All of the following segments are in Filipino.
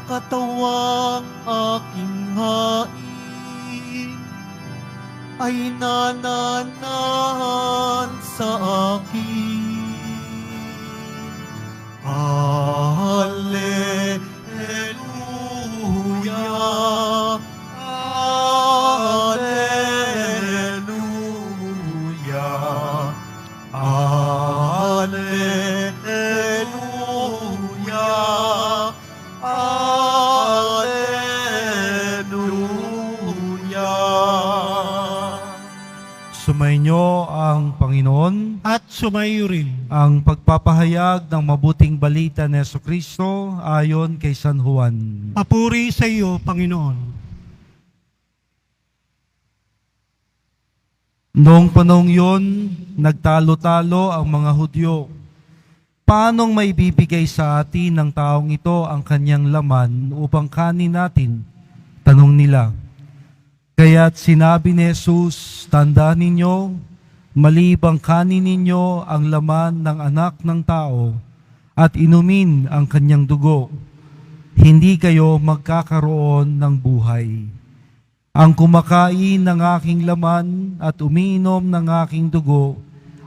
katawang aking hain ay nananahan sa akin. Alleluia, Alleluia, Alleluia, Alleluia. Sumainyo ang Panginoon. At sumayo rin. Ang pagpapahayag ng mabuting balita ni Jesucristo ayon kay San Juan. Papuri sa iyo, Panginoon. Noong panahong yun, nagtalo-talo ang mga Hudyo. Paanong may bibigay sa atin ng taong ito ang kanyang laman upang kanin natin? Tanong nila. Kaya't sinabi ni Jesus, tandaan ninyo, malibang kanin ninyo ang laman ng anak ng tao at inumin ang kanyang dugo, hindi kayo magkakaroon ng buhay. Ang kumakain ng aking laman at umiinom ng aking dugo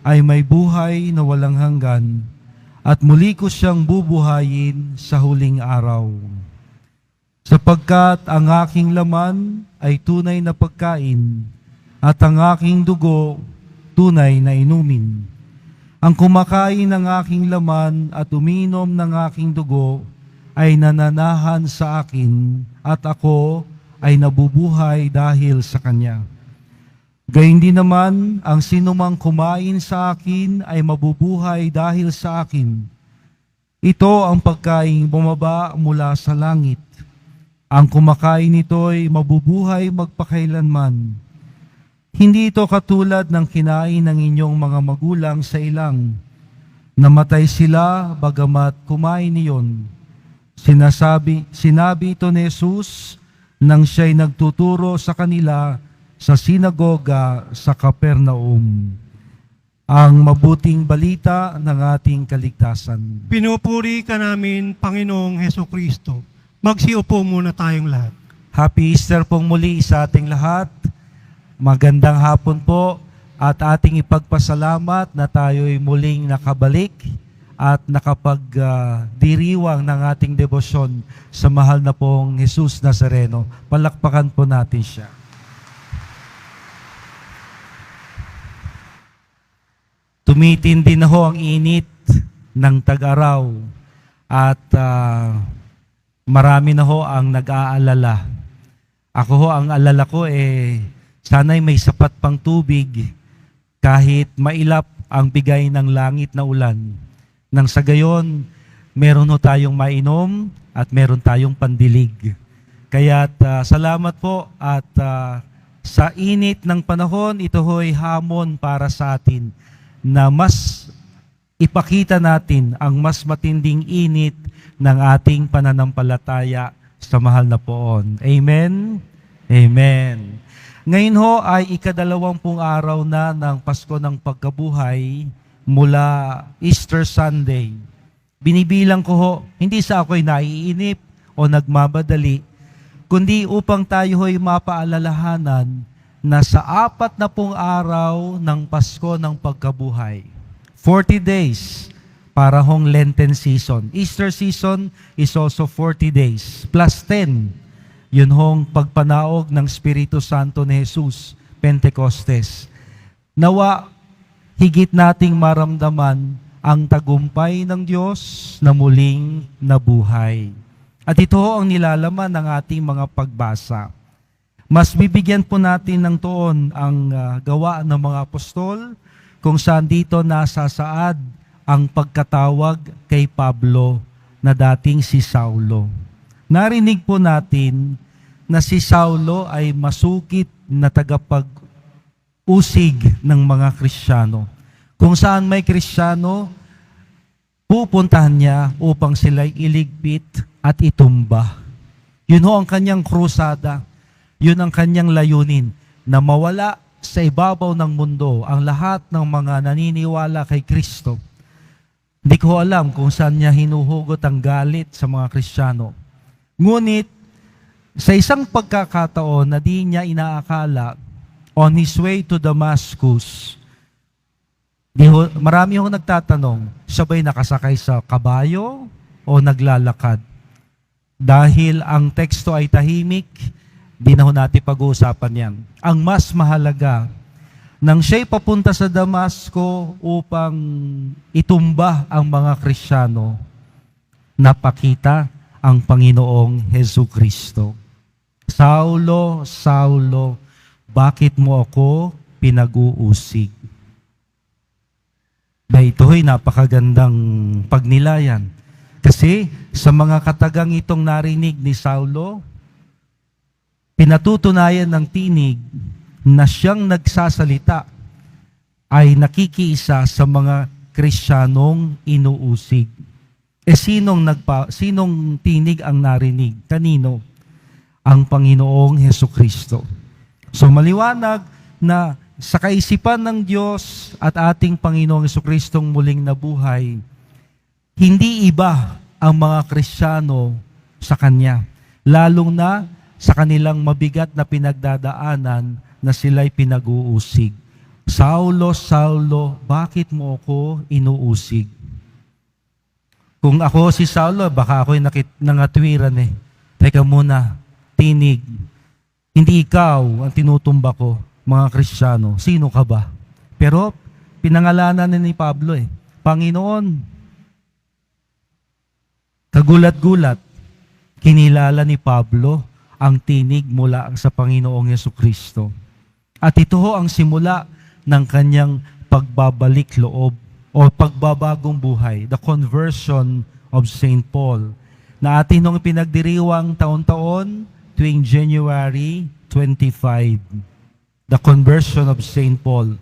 ay may buhay na walang hanggan at muli ko siyang bubuhayin sa huling araw. Sapagkat ang aking laman ay tunay na pagkain at ang aking dugo tunay na inumin. Ang kumakain ng aking laman at uminom ng aking dugo ay nananahan sa akin at ako ay nabubuhay dahil sa kanya. Gayun din naman, ang sinumang kumain sa akin ay mabubuhay dahil sa akin. Ito ang pagkain bumaba mula sa langit. Ang kumakain nito'y mabubuhay magpakailanman. Hindi ito katulad ng kinain ng inyong mga magulang sa ilang. Namatay sila bagamat kumain niyon. Sinabi ito ni Jesus nang siya'y nagtuturo sa kanila sa sinagoga sa Capernaum. Ang mabuting balita ng ating kaligtasan. Pinupuri ka namin, Panginoong Hesukristo. Magsiupo muna tayong lahat. Happy Easter pong muli sa ating lahat. Magandang hapon po at ating ipagpasalamat na tayo'y muling nakabalik at nakapagdiriwang ng ating debosyon sa mahal na pong Jesus Nazareno. Palakpakan po natin siya. Tumitindi na ho ang init ng tag-araw at marami na ho ang nag-aalala. Ako ho, ang alala ko sana'y may sapat pang tubig kahit mailap ang bigay ng langit na ulan. Nang sa gayon, meron ho tayong mainom at meron tayong pandilig. Kaya't salamat po at sa init ng panahon, ito ho'y hamon para sa atin na mas ipakita natin ang mas matinding init ng ating pananampalataya sa mahal na poon. Amen? Amen. Ngayon ho ay ika-20 araw na ng Pasko ng Pagkabuhay mula Easter Sunday. Binibilang ko ho, hindi sa ako'y naiinip o nagmamadali, kundi upang tayo ho'y mapaalalahanan na sa 40 araw ng Pasko ng Pagkabuhay, 40 days, para hong Lenten season. Easter season is also 40 days, plus 10. Yun hong pagpanaog ng Espiritu Santo ni Jesus, Pentecostes. Nawa, higit nating maramdaman ang tagumpay ng Diyos na muling nabuhay. At ito ang nilalaman ng ating mga pagbasa. Mas bibigyan po natin ng tuon ang gawa ng mga apostol kung saan dito nasasaad ang pagkatawag kay Pablo na dating si Saulo. Narinig po natin na si Saulo ay masukit na tagapag-usig ng mga Kristiyano. Kung saan may Kristiyano, pupuntahan niya upang sila'y iligpit at itumba. Yun ho ang kanyang krusada. Yun ang kanyang layunin, na mawala sa ibabaw ng mundo ang lahat ng mga naniniwala kay Kristo. Hindi ko alam kung saan niya hinuhugot ang galit sa mga Kristiyano. Ngunit, sa isang pagkakataon na di niya inaakala, on his way to Damascus, marami akong nagtatanong, siya ba'y nakasakay sa kabayo o naglalakad? Dahil ang teksto ay tahimik, di na ho natin pag-uusapan yan. Ang mas mahalaga, nang siya'y papunta sa Damasco upang itumba ang mga Kristiyano, napakita ang Panginoong Hesukristo. Saulo, Saulo, bakit mo ako pinag-uusig? Ito'y napakagandang pagnilayan. Kasi sa mga katagang itong narinig ni Saulo, pinatutunayan ng tinig na siyang nagsasalita ay nakikiisa sa mga Kristiyanong inuusig. Sinong tinig ang narinig? Kanino? Ang Panginoong Hesukristo. So maliwanag na sa kaisipan ng Diyos at ating Panginoong Jesucristong muling nabuhay, hindi iba ang mga Kristiyano sa Kanya, lalong na sa kanilang mabigat na pinagdadaanan na sila'y pinag-uusig. Saulo, Saulo, bakit mo ako inuusig? Kung ako si Saulo, baka ako'y nangatwiran eh. Teka muna, tinig. Hindi ikaw ang tinutumba ko, mga Kristiyano. Sino ka ba? Pero pinangalanan ni Pablo eh. Panginoon, kagulat-gulat, kinilala ni Pablo ang tinig mula sa Panginoong Jesucristo. At ito ho ang simula ng kanyang pagbabalik loob o pagbabagong buhay, the conversion of St. Paul, na atin nung pinagdiriwang taon-taon tuwing January 25. The conversion of St. Paul,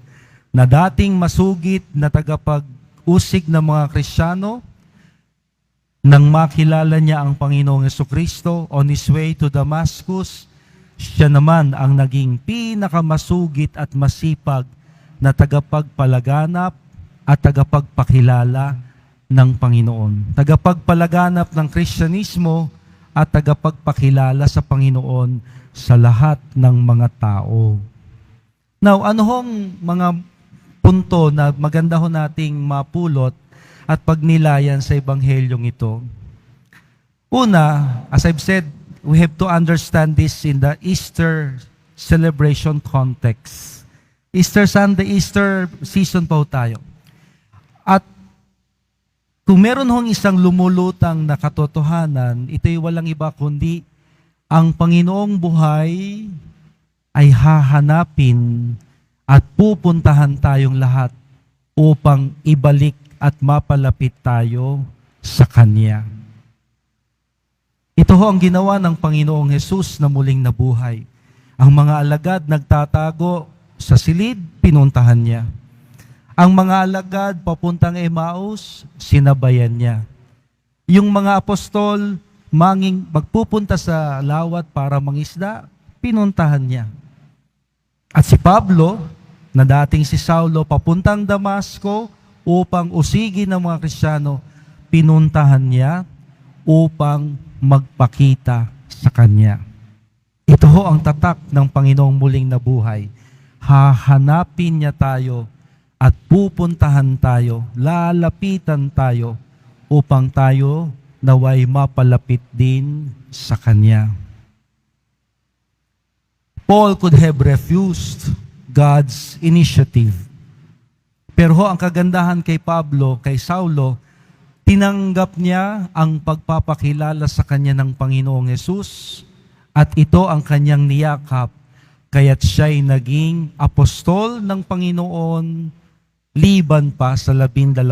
na dating masugid na tagapag-usig ng mga Kristiyano, nang makilala niya ang Panginoong Jesucristo on his way to Damascus, siya naman ang naging pinakamasugid at masipag na tagapagpalaganap at tagapagpakilala ng Panginoon. Tagapagpalaganap ng Kristyanismo at tagapagpakilala sa Panginoon sa lahat ng mga tao. Now, ano hong mga punto na maganda ho nating mapulot at pagnilayan sa Ebanghelyong ito? Una, as I've said, we have to understand this in the Easter celebration context. Easter Sunday, Easter season pa ho tayo. At kung meron hong isang lumulutang na katotohanan, ito'y walang iba kundi ang Panginoong buhay ay hahanapin at pupuntahan tayong lahat upang ibalik at mapalapit tayo sa Kanya. Ito ho ang ginawa ng Panginoong Hesus na muling nabuhay. Ang mga alagad nagtatago sa silid, pinuntahan niya. Ang mga alagad papuntang Emmaus, sinabayan niya. Yung mga apostol magpupunta sa lawat para mangisda, pinuntahan niya. At si Pablo, na dating si Saulo, papuntang Damasco upang usigin ng mga Kristiyano, pinuntahan niya upang magpakita sa Kanya. Ito ho ang tatak ng Panginoong muling nabuhay. Hahanapin niya tayo at pupuntahan tayo, lalapitan tayo upang tayo naway mapalapit din sa Kanya. Paul could have refused God's initiative. Pero ho, ang kagandahan kay Pablo, kay Saulo, tinanggap niya ang pagpapakilala sa kanya ng Panginoong Hesus at ito ang kanyang niyakap, kaya't siya'y naging apostol ng Panginoon liban pa sa 12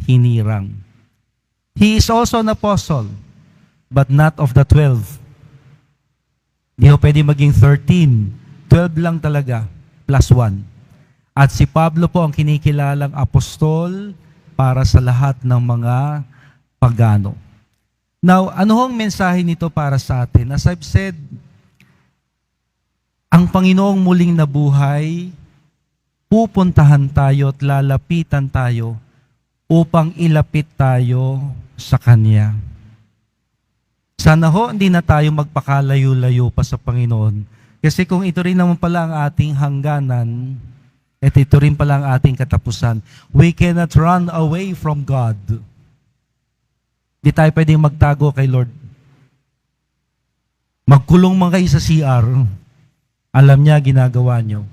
hinirang. He is also an apostle, but not of the 12. Di ho pwede maging 13. 12 lang talaga, plus 1. At si Pablo po ang kinikilalang apostol para sa lahat ng mga pagano. Now, ano hong mensahe nito para sa atin? As I've said, ang Panginoong muling nabuhay, pupuntahan tayo at lalapitan tayo upang ilapit tayo sa Kanya. Sana ho, hindi na tayo magpakalayo-layo pa sa Panginoon. Kasi kung ito rin naman pala ang ating hangganan, at ito rin pala ang ating katapusan, we cannot run away from God. Di tayo pwedeng magtago kay Lord. Magkulong man kayo sa CR, alam niya ginagawa niyo.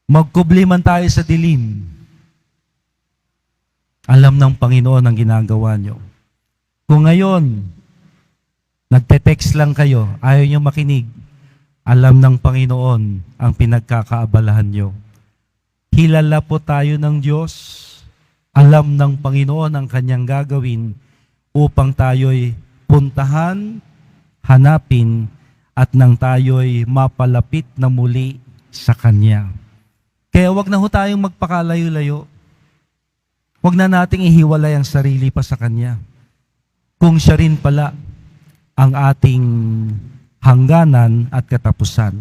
Magkubli man tayo sa dilim, alam ng Panginoon ang ginagawa niyo. Kung ngayon, nagte-text lang kayo, ayaw niyo makinig, alam ng Panginoon ang pinagkakaabalahan niyo. Hilala po tayo ng Diyos, alam ng Panginoon ang kanyang gagawin upang tayo'y puntahan, hanapin, at nang tayo'y mapalapit na muli sa Kanya. Kaya wag na ho tayong magpakalayo-layo. Wag na nating ihiwalay ang sarili pa sa Kanya. Kung siya rin pala ang ating hangganan at katapusan.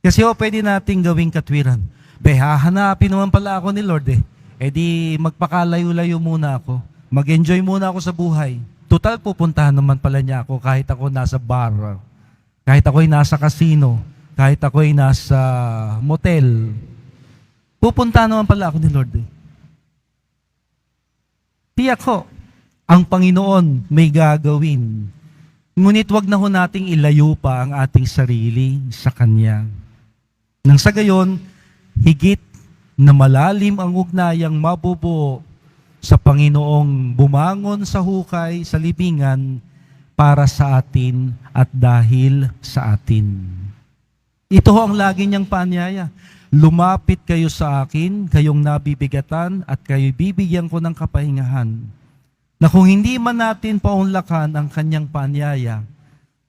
Kasi pwede nating gawing katwiran. Hahanapin naman pala ako ni Lord Eh di magpakalayo-layo muna ako. Mag-enjoy muna ako sa buhay. Total, pupuntahan naman pala niya ako kahit ako nasa bar, kahit ako'y nasa casino, kahit ako'y nasa motel. Pupuntahan naman pala ako ni Lord Tiyak ho, ang Panginoon may gagawin. Ngunit wag na ho nating ilayo pa ang ating sarili sa Kanya. Nang sa gayon, higit na malalim ang ugnayang mabubuo sa Panginoong bumangon sa hukay, sa libingan, para sa atin at dahil sa atin. Ito ho ang lagi niyang paanyaya. Lumapit kayo sa akin, kayong nabibigatan, at kayo bibigyan ko ng kapahingahan. Na kung hindi man natin paunlakan ang kanyang paanyaya,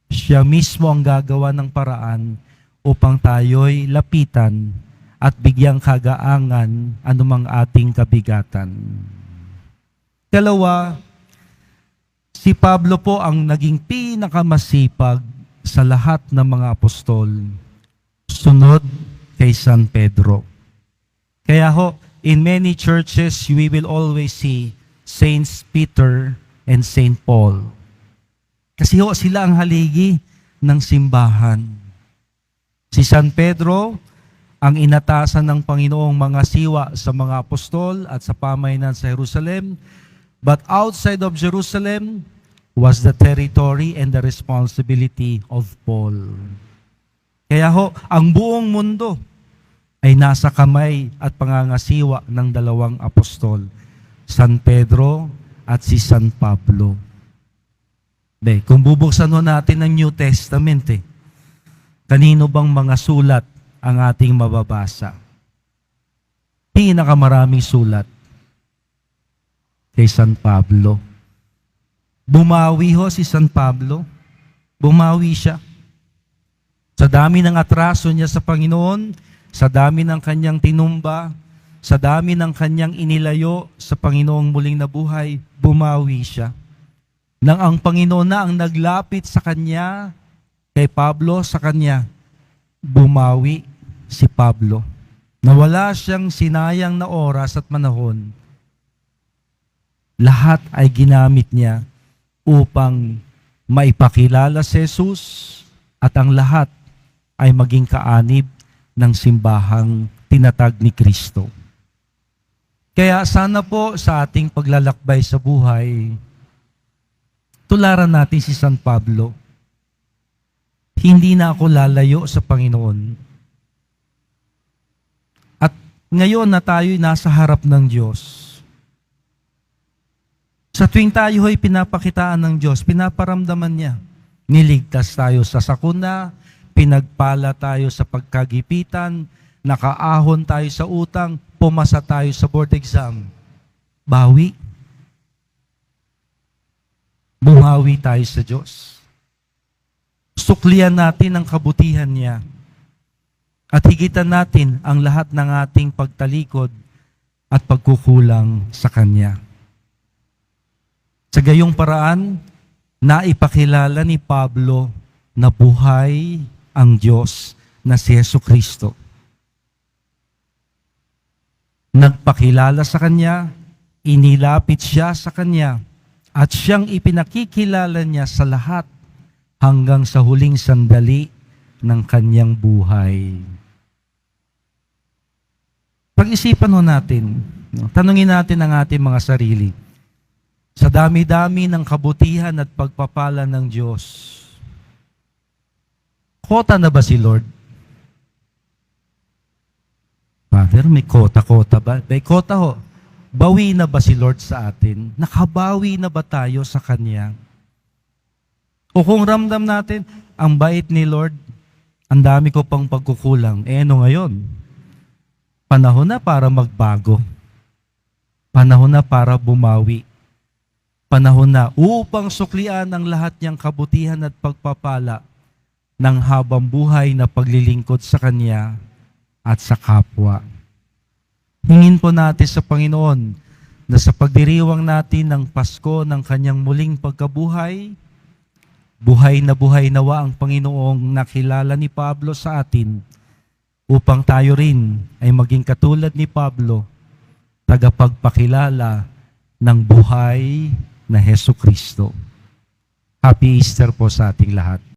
siya mismo ang gagawa ng paraan upang tayo'y lapitan at bigyang kagaangan anumang ating kabigatan. Dalawa, si Pablo po ang naging pinakamasipag sa lahat ng mga apostol, sunod kay San Pedro. Kaya ho, in many churches, we will always see Saints Peter and Saint Paul. Kasi ho, sila ang haligi ng simbahan. Si San Pedro, ang inatasan ng Panginoong mga siwa sa mga apostol at sa pamayanan sa Jerusalem, but outside of Jerusalem was the territory and the responsibility of Paul. Kaya ho, ang buong mundo ay nasa kamay at pangangasiwa ng dalawang apostol, San Pedro at si San Pablo. Kung bubuksan ho natin ang New Testament, kanino bang mga sulat ang ating mababasa? Pinakamaraming sulat kay San Pablo. Bumawi ho si San Pablo. Bumawi siya. Sa dami ng atraso niya sa Panginoon, sa dami ng kanyang tinumba, sa dami ng kanyang inilayo sa Panginoong muling nabuhay, bumawi siya. Nang ang Panginoon na ang naglapit sa kanya, kay Pablo sa kanya, bumawi si Pablo. Nawala siyang sinayang na oras at manahon. Lahat ay ginamit niya upang maipakilala si Jesus at ang lahat ay maging kaanib ng simbahang tinatag ni Kristo. Kaya sana po sa ating paglalakbay sa buhay, tularan natin si San Pablo. Hindi na ako lalayo sa Panginoon. At ngayon na tayo'y nasa harap ng Diyos, sa tuwing tayo ay pinapakitaan ng Diyos, pinaparamdaman niya. Niligtas tayo sa sakuna, pinagpala tayo sa pagkagipitan, nakaahon tayo sa utang, pumasa tayo sa board exam. Bawi. Bumawi tayo sa Diyos. Suklian natin ang kabutihan niya. At higitan natin ang lahat ng ating pagtalikod at pagkukulang sa Kanya. Sa gayong paraan, naipakilala ni Pablo na buhay ang Diyos na si Jesucristo. Nagpakilala sa Kanya, inilapit siya sa Kanya, at siyang ipinakikilala niya sa lahat hanggang sa huling sandali ng kanyang buhay. Pag-isipan ho natin, tanungin natin ang ating mga sarili. Sa dami-dami ng kabutihan at pagpapala ng Diyos, kota na ba si Lord? Father, may kota-kota ba? May kota ho. Bawi na ba si Lord sa atin? Nakabawi na ba tayo sa Kanya? O kung ramdam natin, ang bait ni Lord, ang dami ko pang pagkukulang, ano ngayon? Panahon na para magbago. Panahon na para bumawi. Panahon na upang suklian ang lahat niyang kabutihan at pagpapala ng habang buhay na paglilingkod sa Kanya at sa kapwa. Hingin po natin sa Panginoon na sa pagdiriwang natin ng Pasko ng Kanyang muling pagkabuhay, buhay nawa ang Panginoong nakilala ni Pablo sa atin upang tayo rin ay maging katulad ni Pablo, tagapagpakilala ng buhay na Hesukristo. Happy Easter po sa ating lahat.